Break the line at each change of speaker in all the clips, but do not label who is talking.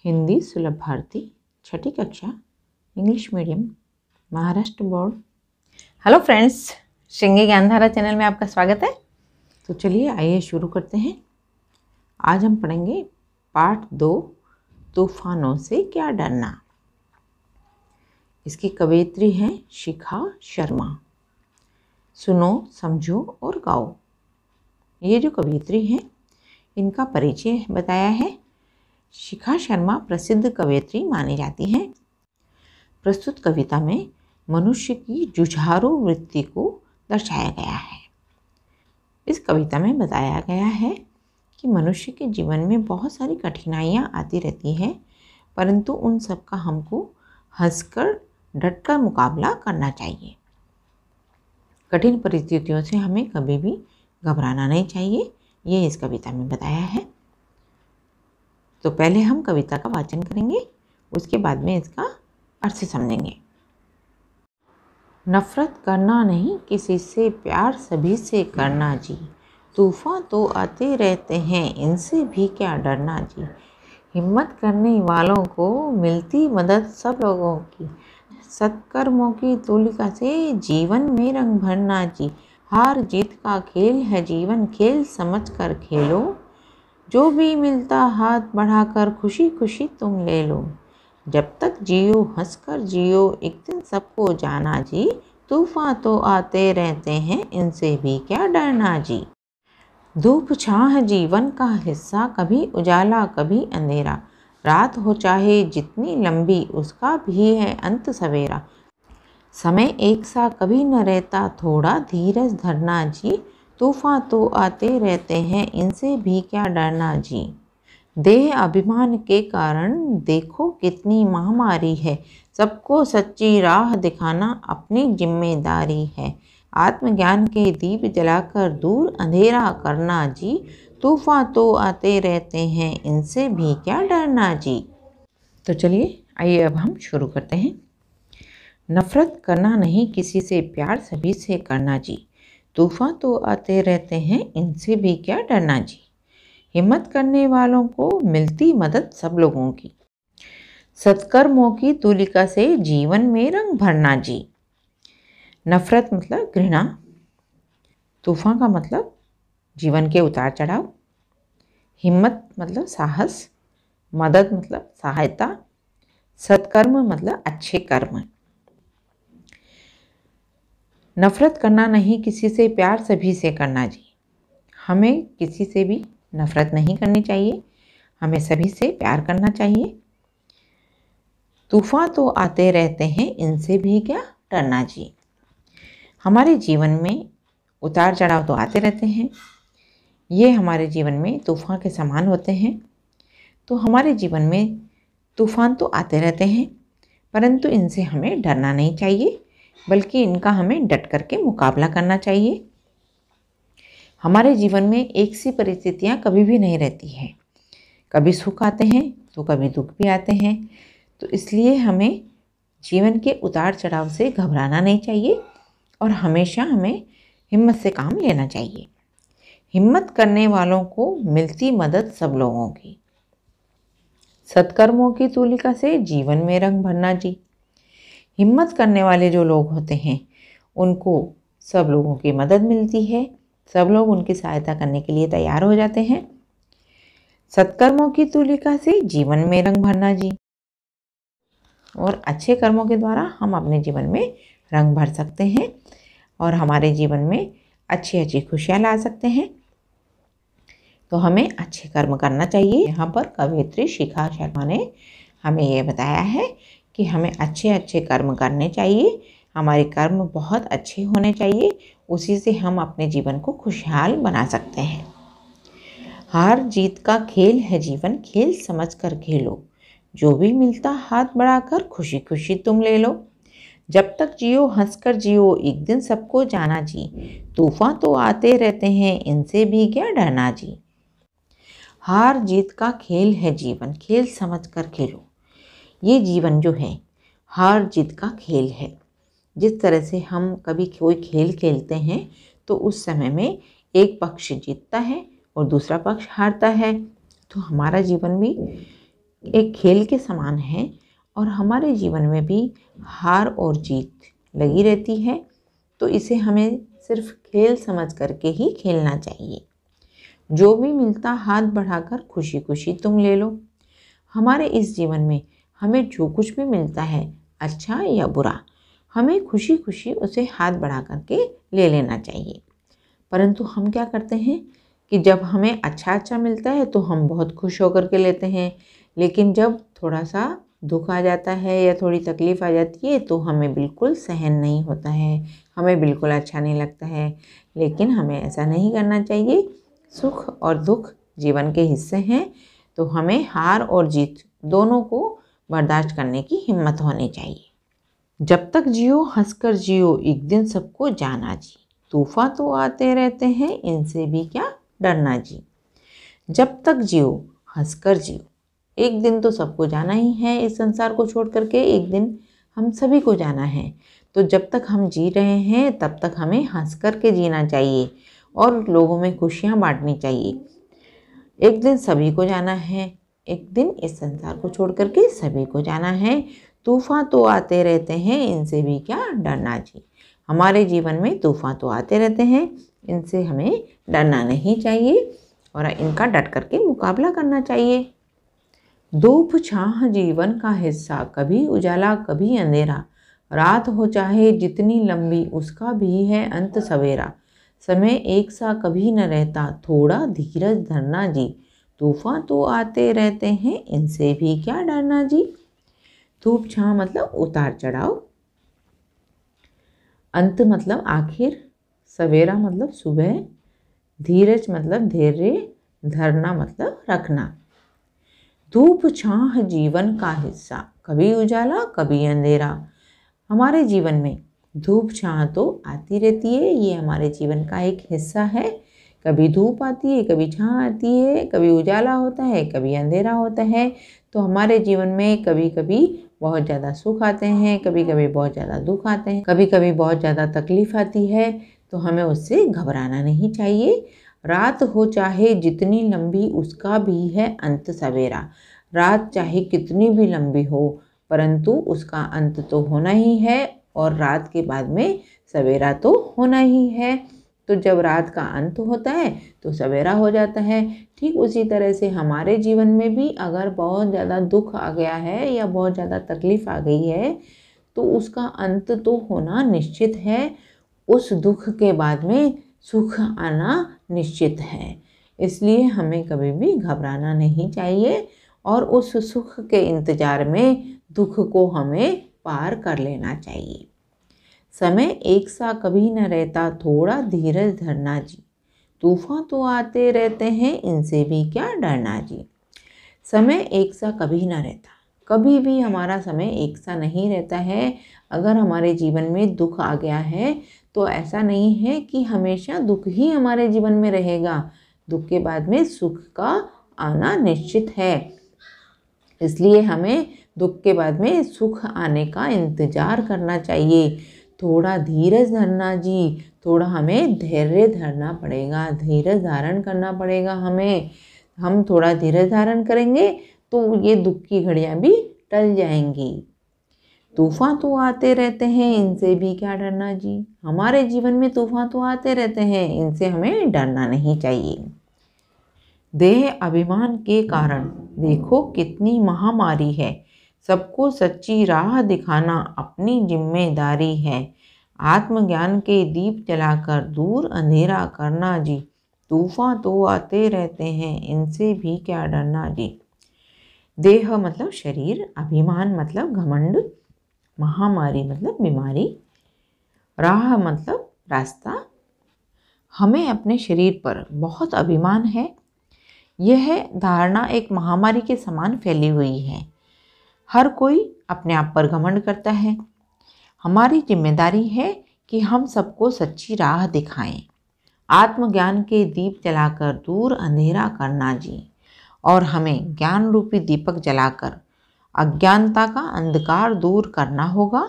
हिंदी सुलभ भारती छठी कक्षा English medium Maharashtra board. Hello friends, Shringi Gyandhara channel में आपका स्वागत है। तो चलिए आइए शुरू करते हैं। आज हम पढ़ेंगे पाठ 2, तूफानों से क्या डरना। इसकी कवयित्री हैं शिखा शर्मा। सुनो, समझो और गाओ। ये जो कवयित्री हैं इनका परिचय बताया है। शिखा शर्मा प्रसिद्ध कवयित्री मानी जाती हैं। प्रस्तुत कविता में मनुष्य की जुझारू वृत्ति को दर्शाया गया है। इस कविता में बताया गया है कि मनुष्य के जीवन में बहुत सारी कठिनाइयाँ आती रहती हैं, परंतु उन सब का हमको हंसकर डटकर मुकाबला करना चाहिए। कठिन परिस्थितियों से हमें कभी भी घबराना नहीं चाहिए, ये इस कविता में बताया है। तो पहले हम कविता का वाचन करेंगे, उसके बाद में इसका अर्थ समझेंगे। नफरत करना नहीं किसी से, प्यार सभी से करना जी। तूफान तो आते रहते हैं, इनसे भी क्या डरना जी। हिम्मत करने वालों को मिलती मदद सब लोगों की। सत्कर्मों की तुलिका से जीवन में रंग भरना जी। हार जीत का खेल है जीवन, खेल समझ कर खेलो। जो भी मिलता हाथ बढ़ाकर खुशी खुशी तुम ले लो। जब तक जियो हंसकर जियो, एक दिन सबको जाना जी। तूफान तो आते रहते हैं, इनसे भी क्या डरना जी। धूप छाह जीवन का हिस्सा, कभी उजाला कभी अंधेरा। रात हो चाहे जितनी लंबी, उसका भी है अंत सवेरा। समय एक सा कभी न रहता, थोड़ा धीरज धरना जी। तूफान तो आते रहते हैं, इनसे भी क्या डरना जी। देह अभिमान के कारण देखो कितनी महामारी है। सबको सच्ची राह दिखाना अपनी जिम्मेदारी है। आत्मज्ञान के दीप जलाकर दूर अंधेरा करना जी। तूफान तो आते रहते हैं, इनसे भी क्या डरना जी। तो चलिए आइए अब हम शुरू करते हैं। नफरत करना नहीं किसी से, प्यार सभी से करना जी। तूफान तो आते रहते हैं, इनसे भी क्या डरना जी। हिम्मत करने वालों को मिलती मदद सब लोगों की। सत्कर्मों की तुलिका से जीवन में रंग भरना जी। नफरत मतलब घृणा, तूफान का मतलब जीवन के उतार चढ़ाव, हिम्मत मतलब साहस, मदद मतलब सहायता, सत्कर्म मतलब अच्छे कर्म। नफरत करना नहीं किसी से, प्यार सभी से करना जी। हमें किसी से भी नफरत नहीं करनी चाहिए, हमें सभी से प्यार करना चाहिए। तूफान तो आते रहते हैं, इनसे भी क्या डरना जी। हमारे जीवन में उतार चढ़ाव तो आते रहते हैं, ये हमारे जीवन में तूफान के समान होते हैं। तो हमारे जीवन में तूफान तो आते रहते हैं, परंतु इनसे हमें डरना नहीं चाहिए, बल्कि इनका हमें डट करके मुकाबला करना चाहिए। हमारे जीवन में एक सी परिस्थितियाँ कभी भी नहीं रहती हैं, कभी सुख आते हैं तो कभी दुख भी आते हैं। तो इसलिए हमें जीवन के उतार चढ़ाव से घबराना नहीं चाहिए और हमेशा हमें हिम्मत से काम लेना चाहिए। हिम्मत करने वालों को मिलती मदद सब लोगों की। सत्कर्मों की तुलिका से जीवन में रंग भरना जी। हिम्मत करने वाले जो लोग होते हैं उनको सब लोगों की मदद मिलती है, सब लोग उनकी सहायता करने के लिए तैयार हो जाते हैं। सत्कर्मों की तुलिका से जीवन में रंग भरना जी। और अच्छे कर्मों के द्वारा हम अपने जीवन में रंग भर सकते हैं और हमारे जीवन में अच्छी अच्छी खुशियाँ ला सकते हैं। तो हमें अच्छे कर्म करना चाहिए। यहाँ पर कवयित्री शिखा शर्मा ने हमें ये बताया है कि हमें अच्छे अच्छे कर्म करने चाहिए। हमारे कर्म बहुत अच्छे होने चाहिए, उसी से हम अपने जीवन को खुशहाल बना सकते हैं। हार जीत का खेल है जीवन, खेल समझ कर खेलो। जो भी मिलता हाथ बढ़ाकर खुशी खुशी तुम ले लो। जब तक जियो हंस कर जियो, एक दिन सबको जाना जी। तूफान तो आते रहते हैं, इनसे भी क्या डरना जी। हार जीत का खेल है जीवन, खेल समझ कर खेलो। ये जीवन जो है हार जीत का खेल है। जिस तरह से हम कभी कोई खेल खेलते हैं तो उस समय में एक पक्ष जीतता है और दूसरा पक्ष हारता है। तो हमारा जीवन भी एक खेल के समान है और हमारे जीवन में भी हार और जीत लगी रहती है, तो इसे हमें सिर्फ खेल समझ करके ही खेलना चाहिए। जो भी मिलता हाथ बढ़ाकर खुशी खुशी तुम ले लो। हमारे इस जीवन में हमें जो कुछ भी मिलता है, अच्छा या बुरा, हमें खुशी खुशी उसे हाथ बढ़ा करके ले लेना चाहिए। परंतु हम क्या करते हैं कि जब हमें अच्छा मिलता है तो हम बहुत खुश होकर के लेते हैं, लेकिन जब थोड़ा सा दुख आ जाता है या थोड़ी तकलीफ़ आ जाती है तो हमें बिल्कुल सहन नहीं होता है, हमें बिल्कुल अच्छा नहीं लगता है। लेकिन हमें ऐसा नहीं करना चाहिए। सुख और दुख जीवन के हिस्से हैं, तो हमें हार और जीत दोनों को बर्दाश्त करने की हिम्मत होनी चाहिए। जब तक जियो हंसकर जियो, एक दिन सबको जाना जी। तूफान तो आते रहते हैं, इनसे भी क्या डरना जी। जब तक जियो हंसकर जियो, एक दिन तो सबको जाना ही है इस संसार को छोड़ करके, एक दिन हम सभी को जाना है। तो जब तक हम जी रहे हैं तब तक हमें हंस कर के जीना चाहिए और लोगों में खुशियाँ बांटनी चाहिए। एक दिन सभी को जाना है, एक दिन इस संसार को छोड़ करके सभी को जाना है। तूफान तो आते रहते हैं, इनसे भी क्या डरना जी। हमारे जीवन में तूफान तो आते रहते हैं, इनसे हमें डरना नहीं चाहिए और इनका डट करके मुकाबला करना चाहिए। धूप छाह जीवन का हिस्सा, कभी उजाला कभी अंधेरा। रात हो चाहे जितनी लंबी, उसका भी है अंत सवेरा। समय एक सा कभी न रहता, थोड़ा धीरज धरना जी। तूफान तो आते रहते हैं, इनसे भी क्या डरना जी। धूप छाह मतलब उतार चढ़ाव, अंत मतलब आखिर, सवेरा मतलब सुबह, धीरज मतलब धैर्य, धरना मतलब रखना। धूप छाह जीवन का हिस्सा, कभी उजाला कभी अंधेरा। हमारे जीवन में धूप छाह तो आती रहती है, ये हमारे जीवन का एक हिस्सा है। कभी धूप आती है, कभी छाह आती है, कभी उजाला होता है, कभी अंधेरा होता है। तो हमारे जीवन में कभी कभी बहुत ज़्यादा सुख आते हैं, कभी कभी बहुत ज़्यादा दुख आते हैं, कभी कभी बहुत ज़्यादा तकलीफ आती है। तो हमें उससे घबराना नहीं चाहिए। रात हो चाहे जितनी लंबी, उसका भी है अंत सवेरा। रात चाहे कितनी भी लंबी हो, परंतु उसका अंत तो होना ही है और रात के बाद में सवेरा तो होना ही है। तो जब रात का अंत होता है तो सवेरा हो जाता है। ठीक उसी तरह से हमारे जीवन में भी अगर बहुत ज़्यादा दुख आ गया है या बहुत ज़्यादा तकलीफ़ आ गई है तो उसका अंत तो होना निश्चित है। उस दुख के बाद में सुख आना निश्चित है। इसलिए हमें कभी भी घबराना नहीं चाहिए और उस सुख के इंतज़ार में दुख को हमें पार कर लेना चाहिए। समय एक सा कभी न रहता, थोड़ा धीरज धरना जी। तूफान तो आते रहते हैं, इनसे भी क्या डरना जी। समय एक सा कभी ना रहता, कभी भी हमारा समय एक सा नहीं रहता है। अगर हमारे जीवन में दुख आ गया है तो ऐसा नहीं है कि हमेशा दुख ही हमारे जीवन में रहेगा। दुख के बाद में सुख का आना निश्चित है। इसलिए हमें दुख के बाद में सुख आने का इंतज़ार करना चाहिए। थोड़ा धीरज धरना जी, थोड़ा हमें धैर्य धरना पड़ेगा, धीरज धारण करना पड़ेगा हमें। हम थोड़ा धीरज धारण करेंगे तो ये दुख की घड़ियाँ भी टल जाएंगी। तूफान तो आते रहते हैं, इनसे भी क्या डरना जी। हमारे जीवन में तूफान तो आते रहते हैं, इनसे हमें डरना नहीं चाहिए। देह अभिमान के कारण देखो कितनी महामारी है, सबको सच्ची राह दिखाना अपनी जिम्मेदारी है। आत्मज्ञान के दीप जलाकर दूर अंधेरा करना जी। तूफान तो आते रहते हैं, इनसे भी क्या डरना जी। देह मतलब शरीर, अभिमान मतलब घमंड, महामारी मतलब बीमारी, राह मतलब रास्ता। हमें अपने शरीर पर बहुत अभिमान है। यह धारणा एक महामारी के समान फैली हुई है। हर कोई अपने आप पर घमंड करता है। हमारी जिम्मेदारी है कि हम सबको सच्ची राह दिखाएं। आत्मज्ञान के दीप जलाकर दूर अंधेरा करना जी। और हमें ज्ञान रूपी दीपक जलाकर अज्ञानता का अंधकार दूर करना होगा।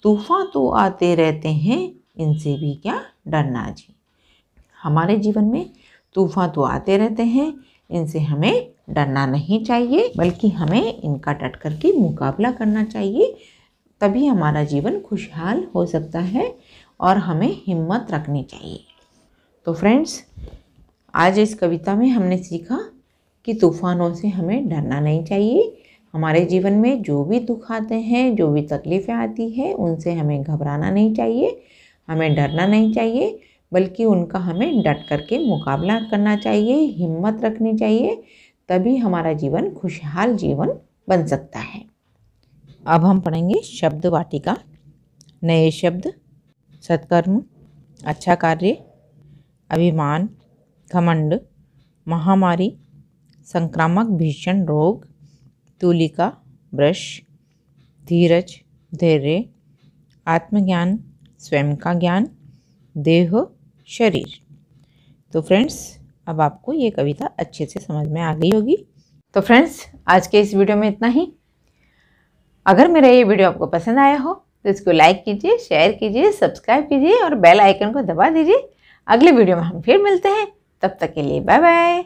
तूफान तो आते रहते हैं, इनसे भी क्या डरना जी। हमारे जीवन में तूफान तो आते रहते हैं, इनसे हमें डरना नहीं चाहिए, बल्कि हमें इनका डट कर के मुकाबला करना चाहिए। तभी हमारा जीवन खुशहाल हो सकता है और हमें हिम्मत रखनी चाहिए। तो फ्रेंड्स, आज इस कविता में हमने सीखा कि तूफ़ानों से हमें डरना नहीं चाहिए। हमारे जीवन में जो भी दुख आते हैं, जो भी तकलीफ़ें आती हैं, उनसे हमें घबराना नहीं चाहिए, हमें डरना नहीं चाहिए, बल्कि उनका हमें डट करके मुकाबला करना चाहिए, हिम्मत रखनी चाहिए। तभी हमारा जीवन खुशहाल जीवन बन सकता है। अब हम पढ़ेंगे शब्द वाटिका। नए शब्द: सत्कर्म, अच्छा कार्य, अभिमान, घमंड, महामारी, संक्रामक भीषण रोग, तूलिका, ब्रश, धीरज, धैर्य, आत्मज्ञान, स्वयं का ज्ञान, देह, शरीर। तो फ्रेंड्स, अब आपको ये कविता अच्छे से समझ में आ गई होगी। तो फ्रेंड्स, आज के इस वीडियो में इतना ही। अगर मेरा ये वीडियो आपको पसंद आया हो तो इसको लाइक कीजिए, शेयर कीजिए, सब्सक्राइब कीजिए और बेल आइकन को दबा दीजिए। अगले वीडियो में हम फिर मिलते हैं। तब तक के लिए बाय बाय।